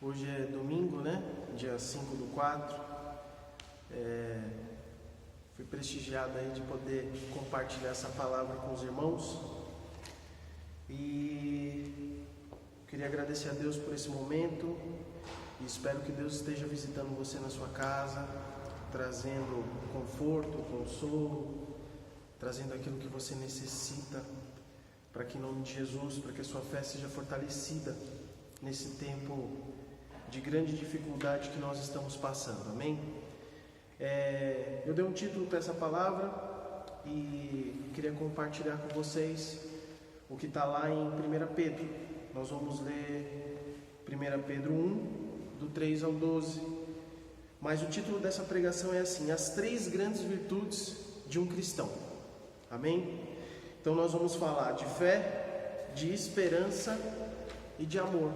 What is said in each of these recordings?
Hoje é domingo, né? Dia 5/4. Fui prestigiado aí de poder compartilhar essa palavra com os irmãos. E queria agradecer a Deus por esse momento. E espero que Deus esteja visitando você na sua casa, trazendo conforto, consolo, trazendo aquilo que você necessita, para que em nome de Jesus, para que a sua fé seja fortalecida nesse tempo de grande dificuldade que nós estamos passando, amém? Eu dei um título para essa palavra e queria compartilhar com vocês o que está lá em 1 Pedro. Nós vamos ler 1 Pedro 1, do 3 ao 12, mas o título dessa pregação é assim: as 3 grandes virtudes de um cristão, amém? Então nós vamos falar de fé, de esperança e de amor.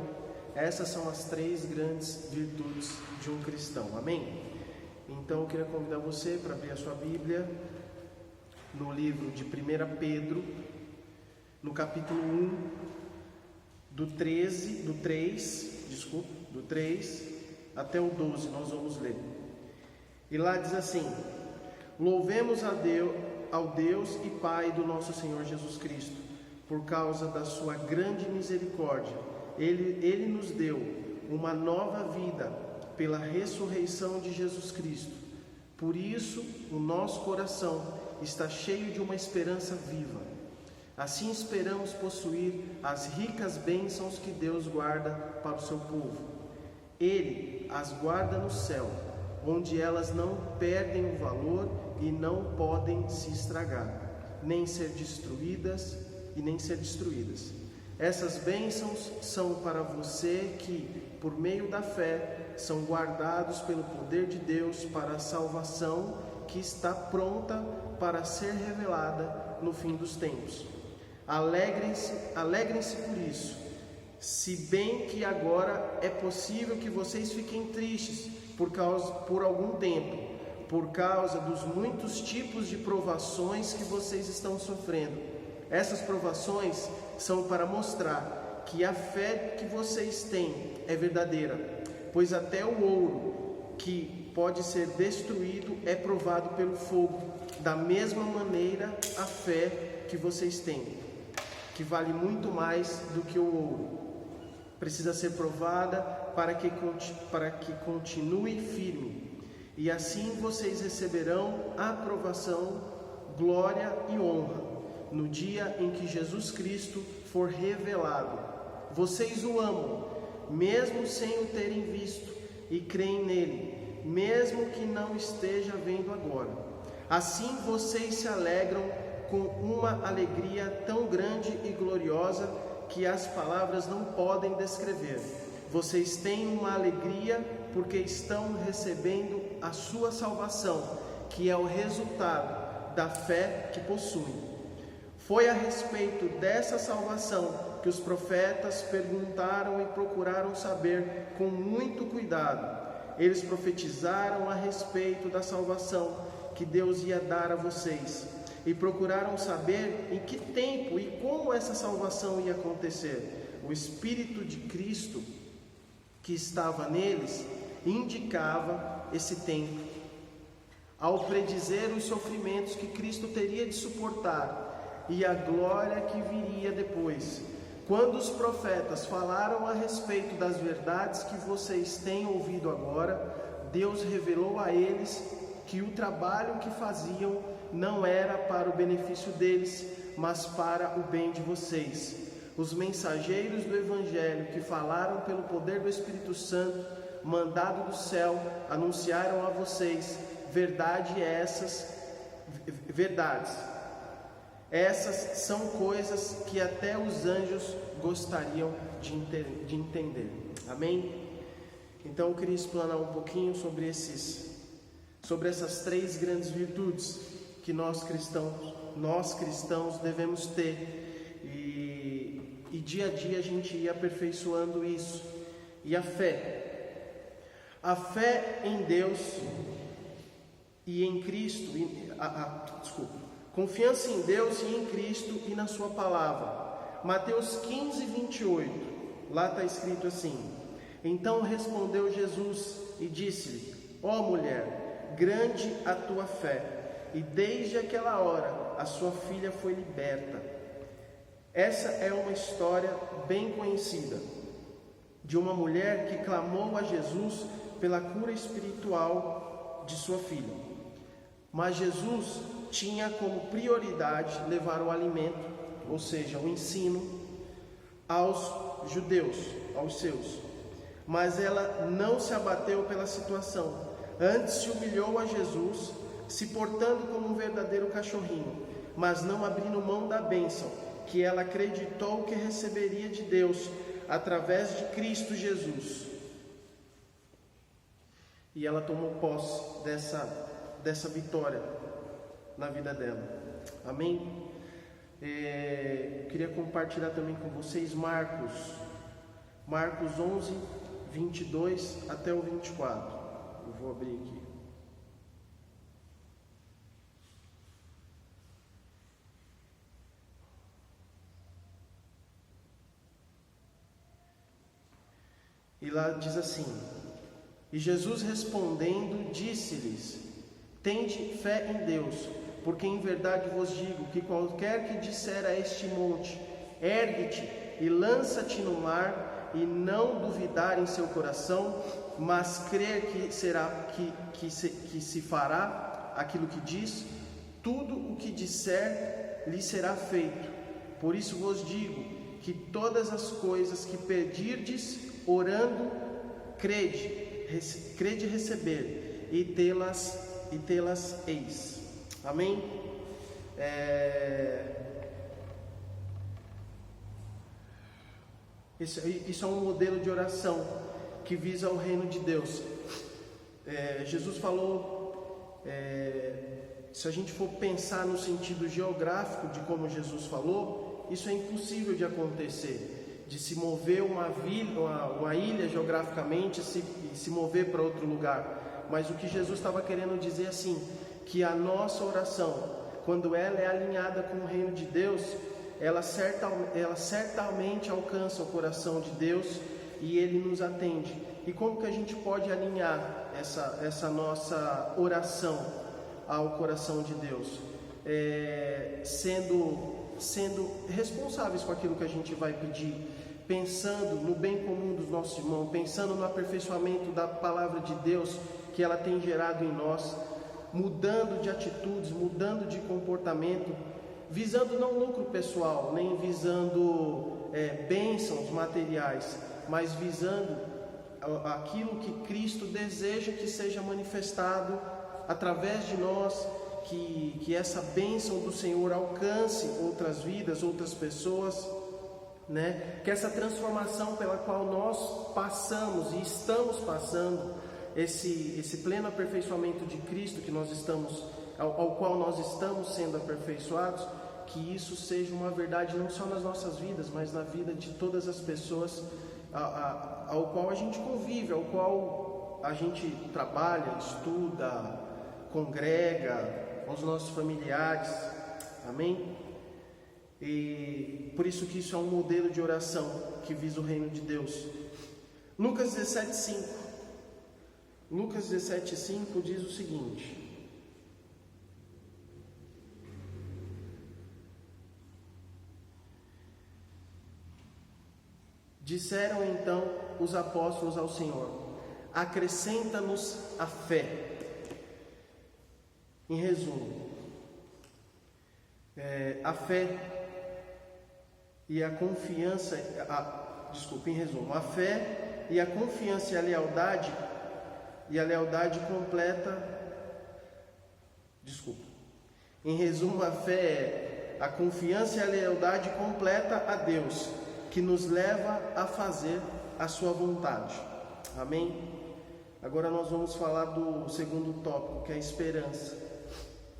Essas são as 3 grandes virtudes de um cristão, amém? Então eu queria convidar você para abrir a sua Bíblia no livro de 1 Pedro, no capítulo 1, do 3 até o 12, nós vamos ler. E lá diz assim: louvemos ao Deus e Pai do nosso Senhor Jesus Cristo, por causa da sua grande misericórdia. Ele nos deu uma nova vida pela ressurreição de Jesus Cristo. Por isso, o nosso coração está cheio de uma esperança viva. Assim esperamos possuir as ricas bênçãos que Deus guarda para o seu povo. Ele as guarda no céu, onde elas não perdem o valor e não podem se estragar, nem ser destruídas. Essas bênçãos são para você que, por meio da fé, são guardados pelo poder de Deus para a salvação que está pronta para ser revelada no fim dos tempos. Alegrem-se por isso, se bem que agora é possível que vocês fiquem tristes por algum tempo, por causa dos muitos tipos de provações que vocês estão sofrendo. Essas provações são para mostrar que a fé que vocês têm é verdadeira, pois até o ouro, que pode ser destruído, é provado pelo fogo. Da mesma maneira, a fé que vocês têm, que vale muito mais do que o ouro, precisa ser provada para que continue firme. E assim vocês receberão aprovação, glória e honra no dia em que Jesus Cristo for revelado. Vocês o amam, mesmo sem o terem visto, e creem nele, mesmo que não esteja vendo agora. Assim vocês se alegram com uma alegria tão grande e gloriosa que as palavras não podem descrever. Vocês têm uma alegria porque estão recebendo a sua salvação, que é o resultado da fé que possuem. Foi a respeito dessa salvação que os profetas perguntaram e procuraram saber com muito cuidado. Eles profetizaram a respeito da salvação que Deus ia dar a vocês e procuraram saber em que tempo e como essa salvação ia acontecer. O Espírito de Cristo que estava neles indicava esse tempo, ao predizer os sofrimentos que Cristo teria de suportar e a glória que viria depois. Quando os profetas falaram a respeito das verdades que vocês têm ouvido agora, Deus revelou a eles que o trabalho que faziam não era para o benefício deles, mas para o bem de vocês. Os mensageiros do Evangelho que falaram pelo poder do Espírito Santo, mandado do céu, anunciaram a vocês verdades. Essas são coisas que até os anjos gostariam de entender. Amém? Então eu queria explanar um pouquinho sobre essas 3 grandes virtudes que nós cristãos devemos ter. E dia a dia a gente ia aperfeiçoando isso. E a fé em Deus e em Cristo. Confiança em Deus e em Cristo e na sua palavra. Mateus 15, 28. Lá está escrito assim: Então respondeu Jesus e disse-lhe: ó mulher, grande a tua fé, e desde aquela hora a sua filha foi liberta. Essa é uma história bem conhecida de uma mulher que clamou a Jesus pela cura espiritual de sua filha. Mas Jesus tinha como prioridade levar o alimento, ou seja, o ensino, aos judeus, aos seus. Mas ela não se abateu pela situação, antes se humilhou a Jesus, se portando como um verdadeiro cachorrinho, mas não abrindo mão da bênção que ela acreditou que receberia de Deus através de Cristo Jesus. E ela tomou posse dessa vitória na vida dela. Amém? Eu queria compartilhar também com vocês Marcos 11, 22 até o 24. Eu vou abrir aqui. E lá diz assim: e Jesus respondendo disse-lhes: tende fé em Deus, porque em verdade vos digo que qualquer que disser a este monte: ergue-te e lança-te no mar, e não duvidar em seu coração, mas crer que se fará aquilo que diz, tudo o que disser lhe será feito. Por isso vos digo que todas as coisas que pedirdes orando, crede receber e tê-las eis. Amém? Isso é um modelo de oração que visa o reino de Deus. Jesus falou, se a gente for pensar no sentido geográfico de como Jesus falou, isso é impossível de acontecer. De se mover uma ilha geograficamente e se mover para outro lugar. Mas o que Jesus estava querendo dizer assim, que a nossa oração, quando ela é alinhada com o reino de Deus, ela certamente alcança o coração de Deus e Ele nos atende. E como que a gente pode alinhar essa nossa oração ao coração de Deus? Sendo responsáveis com aquilo que a gente vai pedir, pensando no bem comum dos nossos irmãos, pensando no aperfeiçoamento da palavra de Deus que ela tem gerado em nós, mudando de atitudes, mudando de comportamento, visando não lucro pessoal, nem visando bênçãos materiais, mas visando aquilo que Cristo deseja que seja manifestado através de nós, que essa bênção do Senhor alcance outras vidas, outras pessoas, né? Que essa transformação pela qual nós passamos e estamos passando, esse pleno aperfeiçoamento de Cristo que nós estamos, ao qual nós estamos sendo aperfeiçoados, que isso seja uma verdade não só nas nossas vidas, mas na vida de todas as pessoas ao qual a gente convive, ao qual a gente trabalha, estuda, congrega, aos nossos familiares. Amém? E por isso que isso é um modelo de oração que visa o reino de Deus. Lucas 17:5 diz o seguinte: disseram então os apóstolos ao Senhor: acrescenta-nos a fé. Em resumo, a fé e a confiança, em resumo, a fé e a confiança e a lealdade completa, em resumo, a fé é a confiança e a lealdade completa a Deus, que nos leva a fazer a sua vontade. Amém? Agora nós vamos falar do segundo tópico, que é a esperança.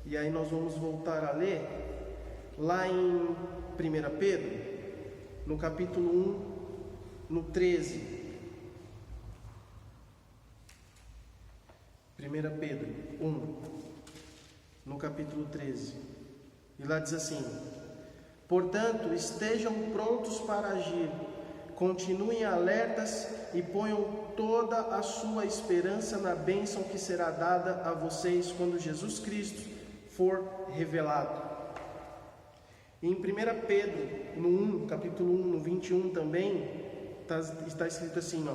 E aí nós vamos voltar a ler lá em 1 Pedro, no capítulo 1, no 13. 1 Pedro 1, no capítulo 13. E lá diz assim: portanto, estejam prontos para agir Continuem alertas e ponham toda a sua esperança na bênção que será dada a vocês quando Jesus Cristo for revelado. Em 1 Pedro, no capítulo 1, no 21 também, está escrito assim,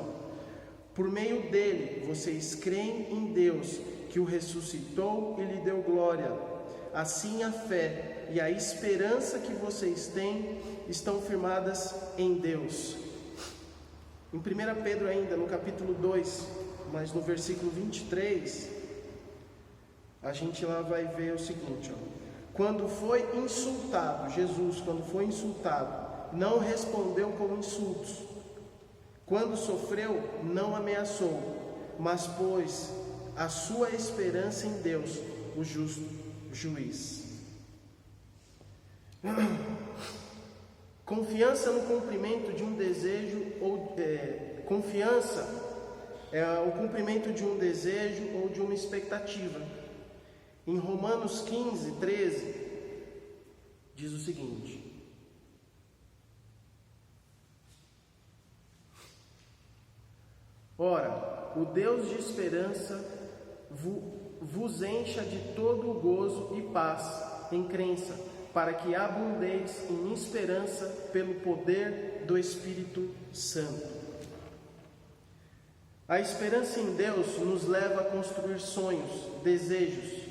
por meio dele, vocês creem em Deus, que o ressuscitou e lhe deu glória. Assim a fé e a esperança que vocês têm estão firmadas em Deus. Em 1 Pedro ainda, no capítulo 2, mas no versículo 23, a gente lá vai ver o seguinte, quando foi insultado, Jesus, quando foi insultado, não respondeu com insultos. Quando sofreu, não ameaçou, mas pôs a sua esperança em Deus, o justo juiz. Confiança no cumprimento de um desejo, confiança é o cumprimento de um desejo ou de uma expectativa. Em Romanos 15, 13, diz o seguinte: ora, o Deus de esperança vos encha de todo o gozo e paz em crença, para que abundeis em esperança pelo poder do Espírito Santo. A esperança em Deus nos leva a construir sonhos, desejos,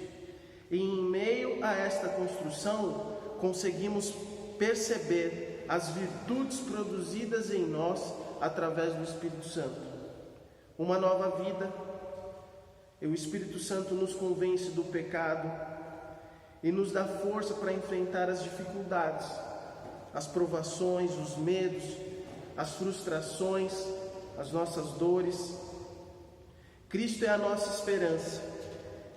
e em meio a esta construção conseguimos perceber as virtudes produzidas em nós através do Espírito Santo. Uma nova vida, e o Espírito Santo nos convence do pecado e nos dá força para enfrentar as dificuldades, as provações, os medos, as frustrações, as nossas dores. Cristo é a nossa esperança,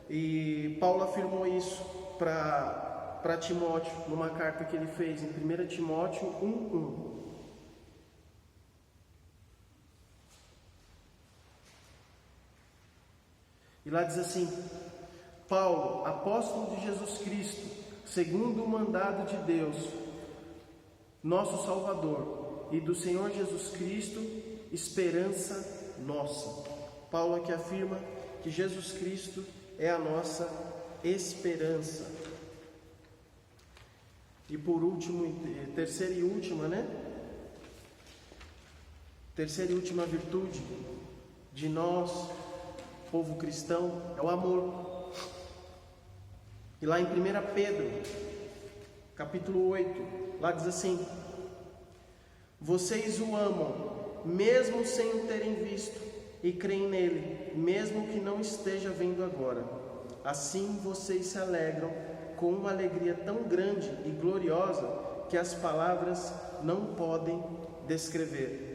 e Paulo afirmou isso para Timóteo, numa carta que ele fez em 1 Timóteo 1:1. E lá diz assim: Paulo, apóstolo de Jesus Cristo, segundo o mandado de Deus, nosso Salvador, e do Senhor Jesus Cristo, esperança nossa. Paulo aqui afirma que Jesus Cristo é a nossa esperança. E por último, terceira e última virtude de nós, povo cristão, é o amor. E lá em 1 Pedro, capítulo 8, lá diz assim: vocês o amam, mesmo sem o terem visto, e creem nele, mesmo que não esteja vendo agora. Assim vocês se alegram com uma alegria tão grande e gloriosa que as palavras não podem descrever.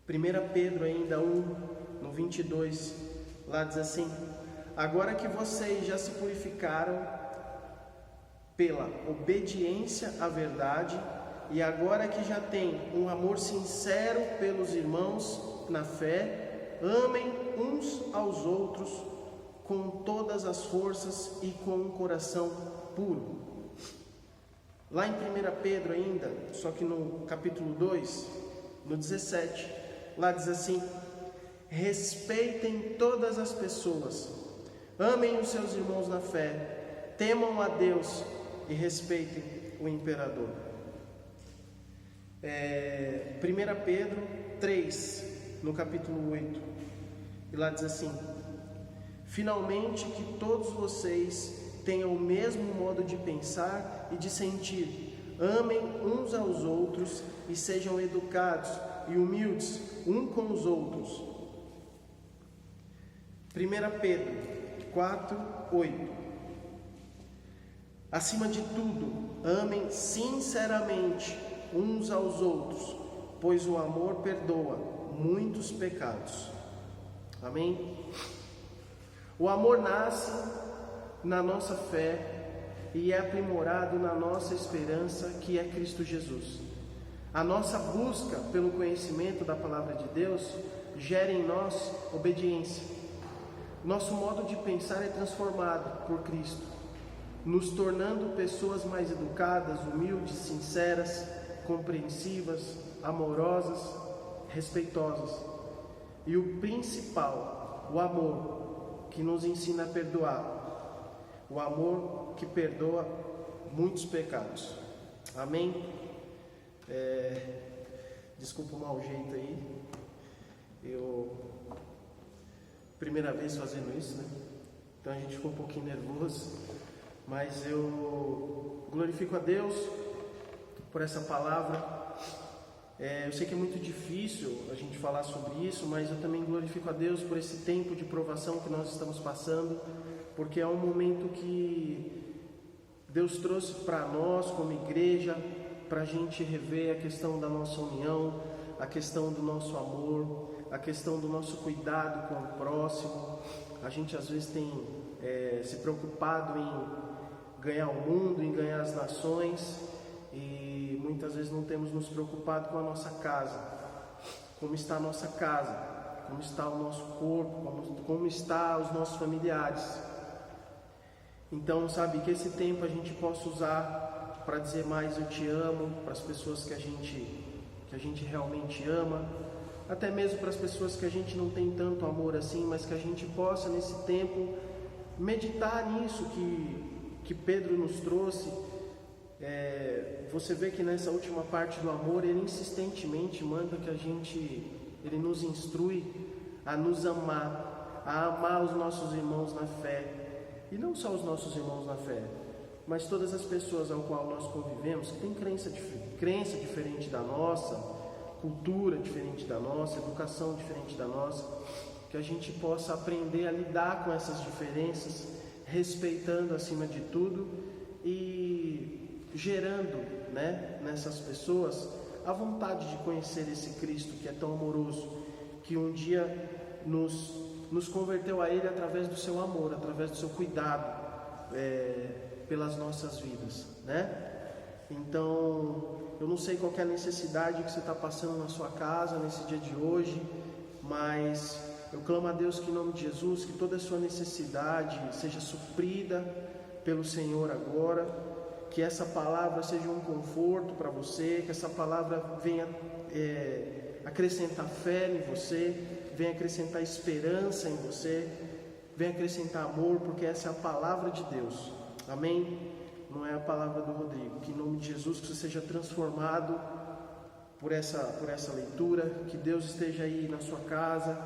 1 Pedro ainda 1, no 22, lá diz assim: agora que vocês já se purificaram pela obediência à verdade, e agora que já têm um amor sincero pelos irmãos na fé, amem uns aos outros com todas as forças e com um coração puro. Lá em 1 Pedro ainda, só que no capítulo 2, no 17, lá diz assim: respeitem todas as pessoas, amem os seus irmãos na fé, temam a Deus e respeitem o imperador. 1 Pedro 3, no capítulo 8, e lá diz assim: finalmente que todos vocês tenham o mesmo modo de pensar e de sentir, amem uns aos outros e sejam educados e humildes um com os outros. 1 Pedro 4, 8. Acima de tudo, amem sinceramente uns aos outros, pois o amor perdoa muitos pecados. Amém? O amor nasce na nossa fé e é aprimorado na nossa esperança, que é Cristo Jesus. A nossa busca pelo conhecimento da palavra de Deus gera em nós obediência. Nosso modo de pensar é transformado por Cristo, nos tornando pessoas mais educadas, humildes, sinceras, compreensivas, amorosas, respeitosas. E o principal, o amor que nos ensina a perdoar. O amor que perdoa muitos pecados. Amém? Desculpa o mau jeito aí. Primeira vez fazendo isso, né? Então a gente ficou um pouquinho nervoso. Mas eu glorifico a Deus por essa palavra. Eu sei que é muito difícil a gente falar sobre isso, mas eu também glorifico a Deus por esse tempo de provação que nós estamos passando, porque é um momento que Deus trouxe para nós como igreja, para a gente rever a questão da nossa união, a questão do nosso amor, a questão do nosso cuidado com o próximo. A gente às vezes tem se preocupado em ganhar o mundo, em ganhar as nações, e muitas vezes não temos nos preocupado com a nossa casa. Como está a nossa casa, como está o nosso corpo, como está os nossos familiares. Então, sabe, que esse tempo a gente possa usar para dizer mais eu te amo, para as pessoas que a gente realmente ama, até mesmo para as pessoas que a gente não tem tanto amor assim, mas que a gente possa nesse tempo meditar nisso que Pedro nos trouxe. Você vê que nessa última parte do amor, ele insistentemente manda que ele nos instrui a nos amar, a amar os nossos irmãos na fé, e não só os nossos irmãos na fé, mas todas as pessoas ao qual nós convivemos, que têm crença diferente da nossa, cultura diferente da nossa, educação diferente da nossa, que a gente possa aprender a lidar com essas diferenças, respeitando acima de tudo e gerando, nessas pessoas a vontade de conhecer esse Cristo que é tão amoroso, que um dia nos converteu a Ele através do seu amor, através do seu cuidado pelas nossas vidas, Então, eu não sei qual é a necessidade que você está passando na sua casa nesse dia de hoje, mas eu clamo a Deus que em nome de Jesus, que toda a sua necessidade seja suprida pelo Senhor agora, que essa palavra seja um conforto para você, que essa palavra venha acrescentar fé em você, venha acrescentar esperança em você, venha acrescentar amor, porque essa é a palavra de Deus. Amém? Não é a palavra do Rodrigo. Que em nome de Jesus que você seja transformado por essa leitura, que Deus esteja aí na sua casa,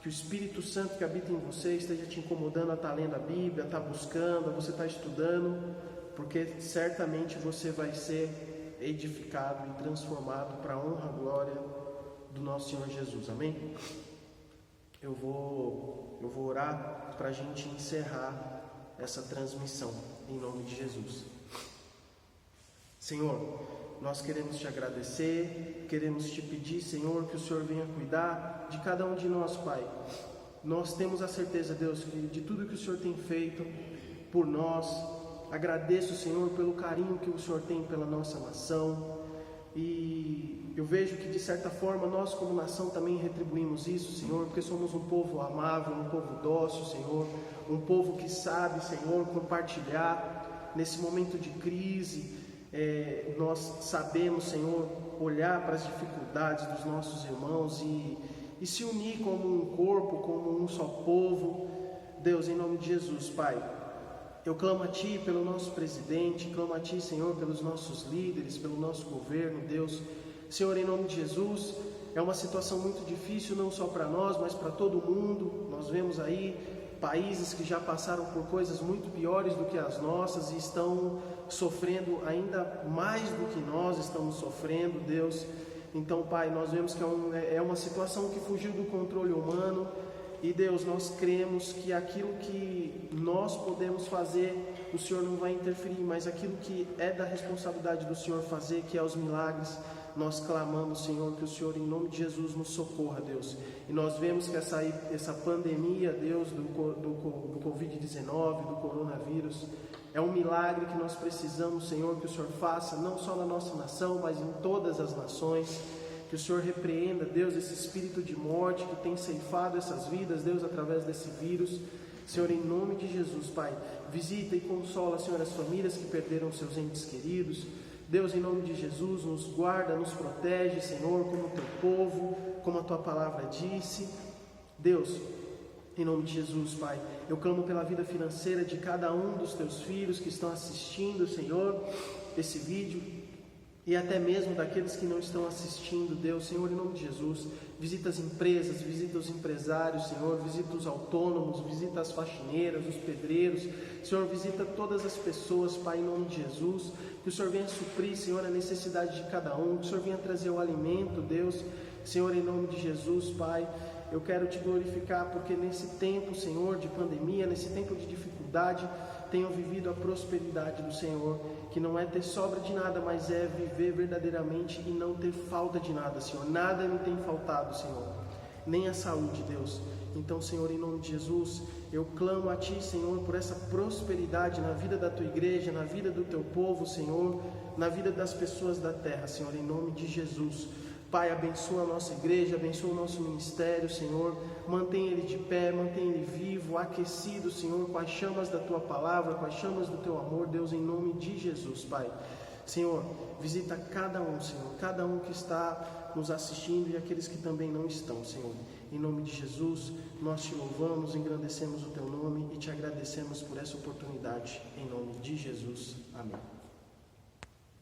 que o Espírito Santo que habita em você esteja te incomodando a estar lendo a Bíblia, a estar buscando, a você estar estudando, porque certamente você vai ser edificado e transformado para a honra e glória do nosso Senhor Jesus. Amém? Eu vou orar para a gente encerrar essa transmissão, em nome de Jesus. Senhor, nós queremos te agradecer, queremos te pedir, Senhor, que o Senhor venha cuidar de cada um de nós, Pai. Nós temos a certeza, Deus, de tudo que o Senhor tem feito por nós. Agradeço, Senhor, pelo carinho que o Senhor tem pela nossa nação. E eu vejo que, de certa forma, nós como nação também retribuímos isso, Senhor, porque somos um povo amável, um povo dócil, Senhor, um povo que sabe, Senhor, compartilhar nesse momento de crise. Nós sabemos, Senhor, olhar para as dificuldades dos nossos irmãos e se unir como um corpo, como um só povo. Deus, em nome de Jesus, Pai, eu clamo a Ti pelo nosso presidente, clamo a Ti, Senhor, pelos nossos líderes, pelo nosso governo, Deus. Senhor, em nome de Jesus, é uma situação muito difícil, não só para nós, mas para todo mundo. Nós vemos aí países que já passaram por coisas muito piores do que as nossas e estão sofrendo ainda mais do que nós estamos sofrendo, Deus. Então, Pai, nós vemos que é uma situação que fugiu do controle humano. E Deus, nós cremos que aquilo que nós podemos fazer, o Senhor não vai interferir, mas aquilo que é da responsabilidade do Senhor fazer, que é os milagres, nós clamamos, Senhor, que o Senhor, em nome de Jesus, nos socorra, Deus. E nós vemos que essa pandemia, Deus, do Covid-19, do coronavírus, é um milagre que nós precisamos, Senhor, que o Senhor faça, não só na nossa nação, mas em todas as nações. Que o Senhor repreenda, Deus, esse espírito de morte que tem ceifado essas vidas, Deus, através desse vírus. Senhor, em nome de Jesus, Pai, visita e consola, Senhor, as famílias que perderam seus entes queridos. Deus, em nome de Jesus, nos guarda, nos protege, Senhor, como o teu povo, como a tua palavra disse. Deus, em nome de Jesus, Pai, eu clamo pela vida financeira de cada um dos teus filhos que estão assistindo, Senhor, esse vídeo, e até mesmo daqueles que não estão assistindo. Deus, Senhor, em nome de Jesus, visita as empresas, visita os empresários, Senhor, visita os autônomos, visita as faxineiras, os pedreiros, Senhor, visita todas as pessoas, Pai, em nome de Jesus, que o Senhor venha suprir, Senhor, a necessidade de cada um, que o Senhor venha trazer o alimento, Deus, Senhor, em nome de Jesus, Pai, eu quero te glorificar, porque nesse tempo, Senhor, de pandemia, nesse tempo de dificuldade, tenho vivido a prosperidade do Senhor, que não é ter sobra de nada, mas é viver verdadeiramente e não ter falta de nada, Senhor. Nada me tem faltado, Senhor, nem a saúde, Deus. Então, Senhor, em nome de Jesus, eu clamo a Ti, Senhor, por essa prosperidade na vida da Tua igreja, na vida do Teu povo, Senhor, na vida das pessoas da terra, Senhor, em nome de Jesus. Pai, abençoa a nossa igreja, abençoa o nosso ministério, Senhor, mantém ele de pé, mantém ele vivo, aquecido, Senhor, com as chamas da Tua palavra, com as chamas do Teu amor, Deus, em nome de Jesus, Pai. Senhor, visita cada um, Senhor, cada um que está nos assistindo e aqueles que também não estão, Senhor. Em nome de Jesus, nós Te louvamos, engrandecemos o Teu nome e Te agradecemos por essa oportunidade, em nome de Jesus. Amém.